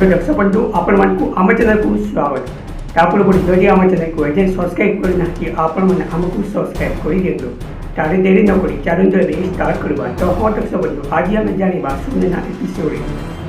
तो दर्शक बंधु आपण मानकू आम चैनल को स्वागत तापर बोली जदि आम चैनल को एजेंट सब्सक्राइब करना कि आपण माने हमको सब्सक्राइब कर दियो तारे देरी न करी चैनल जो भी स्टार्ट करबा तो हाँ दर्शक बंधु आज आम जानिबा सुनेना एपिसोड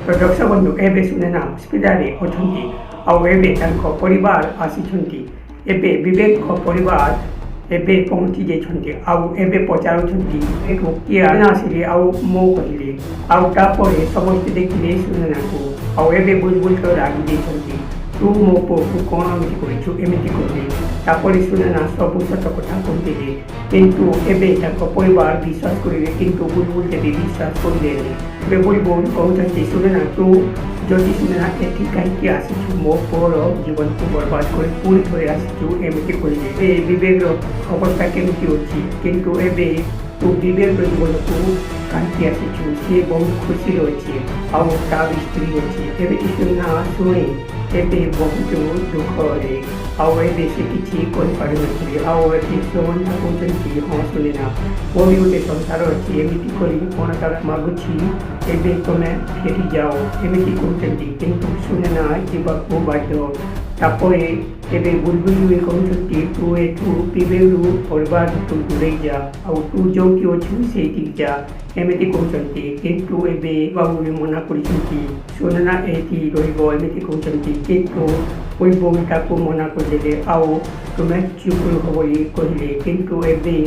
तो दर्शक बंधु एबे सुनेना हॉस्पिटल रे अछंती आ एबे तांको परिवार आसीछंती एबे विवेक को परिवार एबे पहुंची जाइछंती आउ एबे पचारुछंती एक किए आसिले आउ मो कहिले आउ तापरे समस्त देखिले सुनेना को आउ एबे बुलबुल तो रागी जाइछंती तू मो पुओ कौन एमती करिछु एमती कहले तापरे सुनेना सब सत कथा कहले किंतु एबे ताको परिवार विश्वास करिले किंतु बुलबुल के विश्वास करले एबे बुलबुल कहउछंती सुनेना तू जदि सुनेना एठी कहीं आसीछु मो पुओर जीवन को बर्बाद कर पुणी थोड़े आसीछु एमती कहले ए विवेक अवस्था केमती अच्छी किंतु एबे तू विवेक जीवन को कांति आसीछु सी बहुत खुशी अच्छे आउ तार स्त्री अच्छी एबे सुना शुणे एबे बहुत दुख रे आउ एबे से किसी कर पारे आउ एबे सोमन कहते हाँ सुनेना वो भी गोटे संसार अच्छी एमती कर कौन तार मागुची एबे तुमे फेरी जाओ एमती कहते किंतु सुनेना जीवाक बाध्य तापरे एबे बुलबुल कहते तू एठू पिबेरु परिवार तू दूरे जा आउ तू जो कि अच्छु से जा एमती कहते किंतु एबे बाबू भी मना कर सुनेना एटी रही एमती कहते किंतु बुलबुल ताको मना करदे आउ तुम्हें चुप हब कहले किंतु एबे